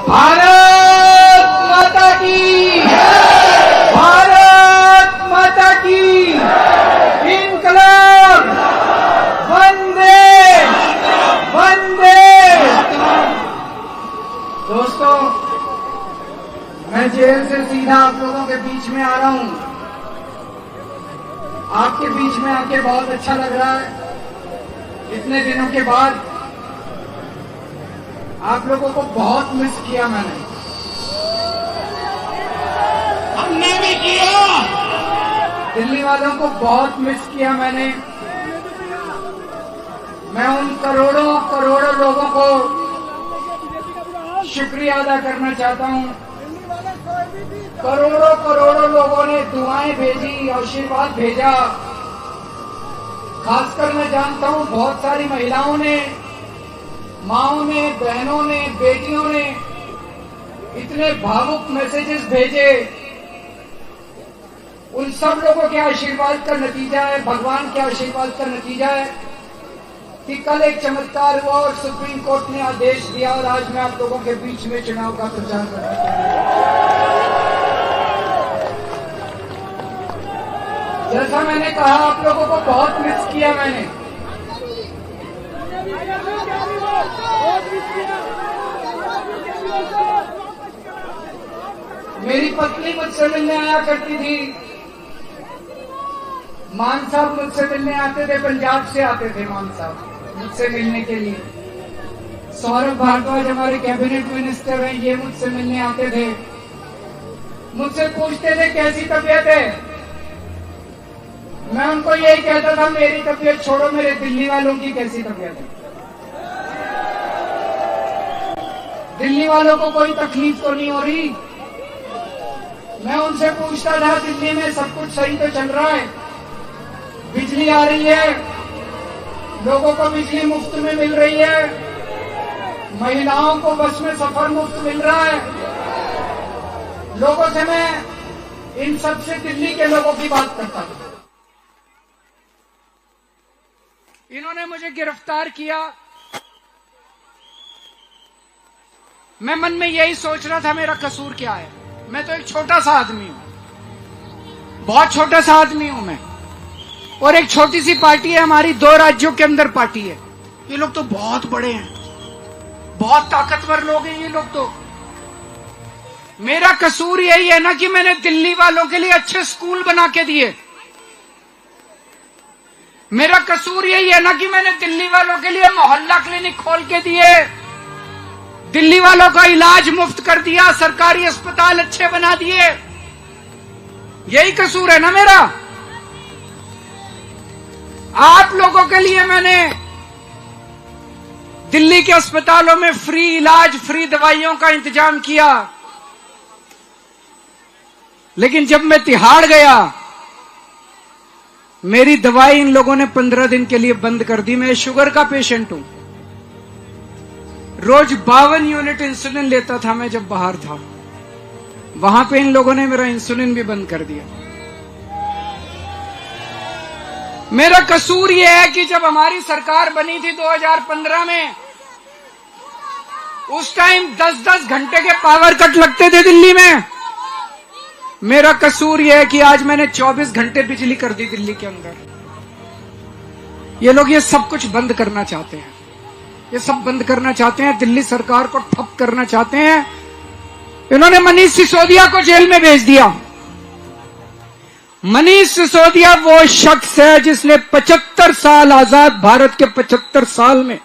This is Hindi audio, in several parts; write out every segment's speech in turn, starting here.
भारत माता की, भारत माता की इनकलाब, वंदे वंदे। दोस्तों, मैं जेल से सीधा आप लोगों के बीच में आ रहा हूं। आपके बीच में आके बहुत अच्छा लग रहा है। इतने दिनों के बाद आप लोगों को बहुत मिस किया मैंने। हमने भी किया। दिल्ली वालों को बहुत मिस किया मैंने। मैं उन करोड़ों करोड़ों लोगों को शुक्रिया अदा करना चाहता हूं। करोड़ों करोड़ों लोगों ने दुआएं भेजी, आशीर्वाद भेजा। खासकर मैं जानता हूं बहुत सारी महिलाओं ने, माओं ने, बहनों ने, बेटियों ने इतने भावुक मैसेजेस भेजे। उन सब लोगों के आशीर्वाद का नतीजा है, भगवान के आशीर्वाद का नतीजा है कि कल एक चमत्कार हुआ और सुप्रीम कोर्ट ने आदेश दिया और आज मैं आप लोगों के बीच में चुनाव का प्रचार कर रहा हूं। जैसा मैंने कहा, आप लोगों को बहुत मिस किया मैंने। मेरी पत्नी मुझसे मिलने आया करती थी। मान साहब मुझसे मिलने आते थे, पंजाब से आते थे मान साहब मुझसे मिलने के लिए। सौरभ भारद्वाज हमारे कैबिनेट मिनिस्टर हैं, ये मुझसे मिलने आते थे। मुझसे पूछते थे कैसी तबीयत है। मैं उनको यही कहता था मेरी तबीयत छोड़ो, मेरे दिल्ली वालों की कैसी तबीयत है। दिल्ली वालों को कोई तकलीफ तो नहीं हो रही। मैं उनसे पूछता था दिल्ली में सब कुछ सही तो चल रहा है, बिजली आ रही है, लोगों को बिजली मुफ्त में मिल रही है, महिलाओं को बस में सफर मुफ्त मिल रहा है। लोगों से मैं इन सबसे दिल्ली के लोगों की बात करता था। इन्होंने मुझे गिरफ्तार किया। मैं मन में यही सोच रहा था मेरा कसूर क्या है। मैं तो एक छोटा सा आदमी हूं, बहुत छोटा सा आदमी हूं मैं, और एक छोटी सी पार्टी है हमारी, 2 राज्यों के अंदर पार्टी है। ये लोग तो बहुत बड़े हैं, बहुत ताकतवर लोग हैं ये लोग तो। मेरा कसूर यही है ना कि मैंने दिल्ली वालों के लिए अच्छे स्कूल बना के दिए। मेरा कसूर यही है ना कि मैंने दिल्ली वालों के लिए मोहल्ला क्लिनिक खोल के दिए, दिल्ली वालों का इलाज मुफ्त कर दिया, सरकारी अस्पताल अच्छे बना दिए। यही कसूर है ना मेरा। आप लोगों के लिए मैंने दिल्ली के अस्पतालों में फ्री इलाज, फ्री दवाइयों का इंतजाम किया। लेकिन जब मैं तिहाड़ गया, मेरी दवाई इन लोगों ने 15 दिन के लिए बंद कर दी। मैं शुगर का पेशेंट हूं, रोज 52 यूनिट इंसुलिन लेता था मैं जब बाहर था। वहां पे इन लोगों ने मेरा इंसुलिन भी बंद कर दिया। मेरा कसूर यह है कि जब हमारी सरकार बनी थी 2015 में, उस टाइम 10-10 घंटे के पावर कट लगते थे दिल्ली में। मेरा कसूर यह है कि आज मैंने 24 घंटे बिजली कर दी दिल्ली के अंदर। ये लोग ये सब कुछ बंद करना चाहते हैं, ये सब बंद करना चाहते हैं, दिल्ली सरकार को ठप करना चाहते हैं। इन्होंने मनीष सिसोदिया को जेल में भेज दिया। मनीष सिसोदिया वो शख्स है जिसने 75 साल, आजाद भारत के 75 साल में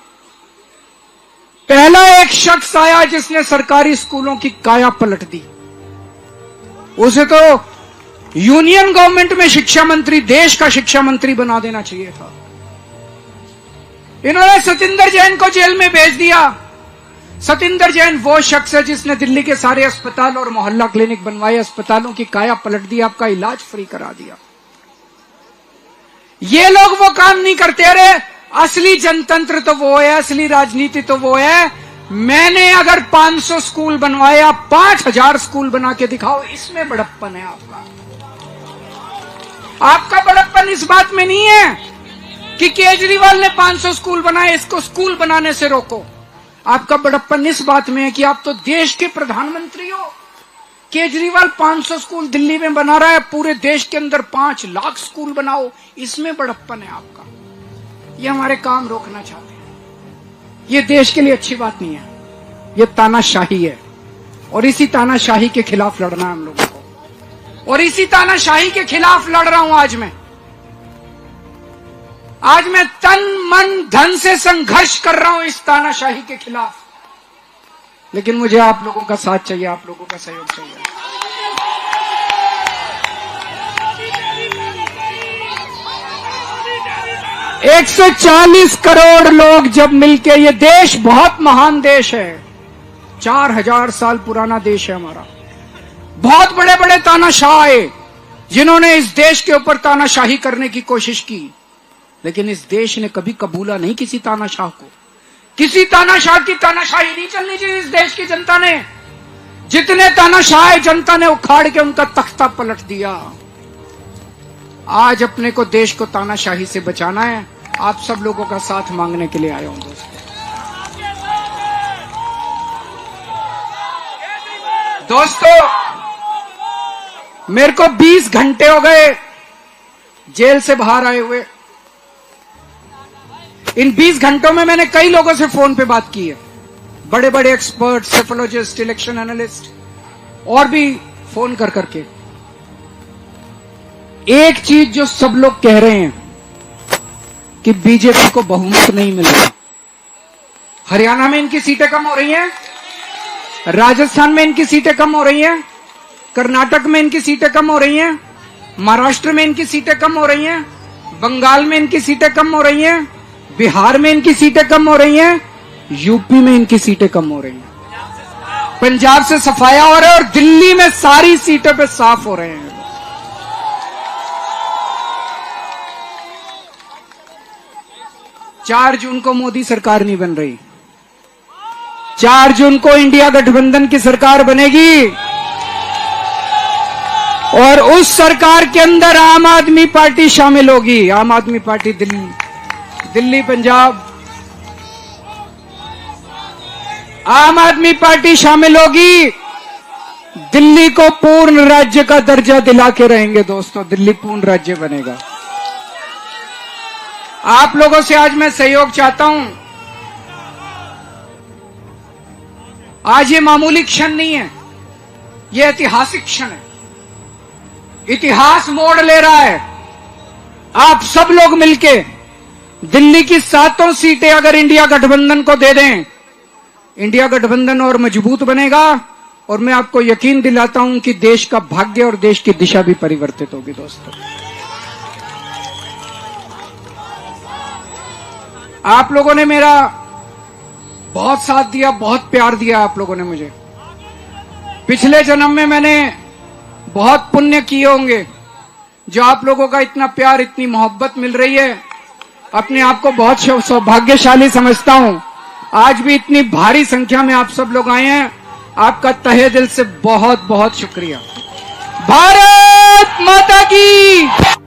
पहला एक शख्स आया जिसने सरकारी स्कूलों की काया पलट दी। उसे तो यूनियन गवर्नमेंट में शिक्षा मंत्री, देश का शिक्षा मंत्री बना देना चाहिए था। इन्होंने सतिंदर जैन को जेल में भेज दिया। सतिंदर जैन वो शख्स है जिसने दिल्ली के सारे अस्पताल और मोहल्ला क्लिनिक बनवाए, अस्पतालों की काया पलट दी, आपका इलाज फ्री करा दिया। ये लोग वो काम नहीं करते। अरे असली जनतंत्र तो वो है, असली राजनीति तो वो है। मैंने अगर 500 स्कूल बनवाया, 5000 स्कूल बना के दिखाओ, इसमें बड़प्पन है आपका। आपका बड़प्पन इस बात में नहीं है कि केजरीवाल ने 500 स्कूल बनाए, इसको स्कूल बनाने से रोको। आपका बड़प्पन इस बात में है कि आप तो देश के प्रधानमंत्री हो। केजरीवाल 500 स्कूल दिल्ली में बना रहा है, पूरे देश के अंदर 5 लाख स्कूल बनाओ, इसमें बड़प्पन है आपका। ये हमारे काम रोकना चाहते हैं। ये देश के लिए अच्छी बात नहीं है, ये तानाशाही है और इसी तानाशाही के खिलाफ लड़ना है हम लोगों को। और इसी तानाशाही के खिलाफ लड़ रहा हूं आज मैं। आज मैं तन मन धन से संघर्ष कर रहा हूं इस तानाशाही के खिलाफ। लेकिन मुझे आप लोगों का साथ चाहिए, आप लोगों का सहयोग चाहिए। एक 140 करोड़ लोग जब मिलके, ये देश बहुत महान देश है, 4000 साल पुराना देश है हमारा। बहुत बड़े बड़े तानाशाह आए जिन्होंने इस देश के ऊपर तानाशाही करने की कोशिश की, लेकिन इस देश ने कभी कबूला नहीं किसी तानाशाह को। किसी तानाशाह की तानाशाही नहीं चलनी चाहिए इस देश की जनता ने। जितने तानाशाह जनता ने उखाड़ के उनका तख्ता पलट दिया। आज अपने को देश को तानाशाही से बचाना है। आप सब लोगों का साथ मांगने के लिए आया हूं दोस्तों। मेरे को 20 घंटे हो गए जेल से बाहर आए हुए। इन 20 घंटों में मैंने कई लोगों से फोन पे बात की है, बड़े बड़े एक्सपर्ट, सेफोलॉजिस्ट, इलेक्शन एनालिस्ट, और भी फोन कर करके। एक चीज जो सब लोग कह रहे हैं कि बीजेपी को बहुमत नहीं मिल रहा। हरियाणा में इनकी सीटें कम हो रही हैं, राजस्थान में इनकी सीटें कम हो रही हैं, कर्नाटक में इनकी सीटें कम हो रही हैं, महाराष्ट्र में इनकी सीटें कम हो रही हैं, बंगाल में इनकी सीटें कम हो रही हैं, बिहार में इनकी सीटें कम हो रही हैं, यूपी में इनकी सीटें कम हो रही हैं, पंजाब से सफाया हो रहा है और दिल्ली में सारी सीटों पे साफ हो रहे हैं। 4 जून को मोदी सरकार नहीं बन रही, 4 जून को इंडिया गठबंधन की सरकार बनेगी और उस सरकार के अंदर आम आदमी पार्टी शामिल होगी। आम आदमी पार्टी दिल्ली पंजाब, आम आदमी पार्टी शामिल होगी। दिल्ली को पूर्ण राज्य का दर्जा दिला के रहेंगे दोस्तों, दिल्ली पूर्ण राज्य बनेगा। आप लोगों से आज मैं सहयोग चाहता हूं। आज ये मामूली क्षण नहीं है, ये ऐतिहासिक क्षण है। इतिहास मोड़ ले रहा है। आप सब लोग मिलके दिल्ली की 7 सीटें अगर इंडिया गठबंधन को दे दें, इंडिया गठबंधन और मजबूत बनेगा और मैं आपको यकीन दिलाता हूं कि देश का भाग्य और देश की दिशा भी परिवर्तित होगी दोस्तों। आप लोगों ने मेरा बहुत साथ दिया, बहुत प्यार दिया आप लोगों ने मुझे। पिछले जन्म में मैंने बहुत पुण्य किए होंगे, जो आप लोगों का इतना प्यार, इतनी मोहब्बत मिल रही है। अपने आप को बहुत सौभाग्यशाली समझता हूं। आज भी इतनी भारी संख्या में आप सब लोग आए हैं, आपका तहे दिल से बहुत बहुत शुक्रिया। भारत माता की।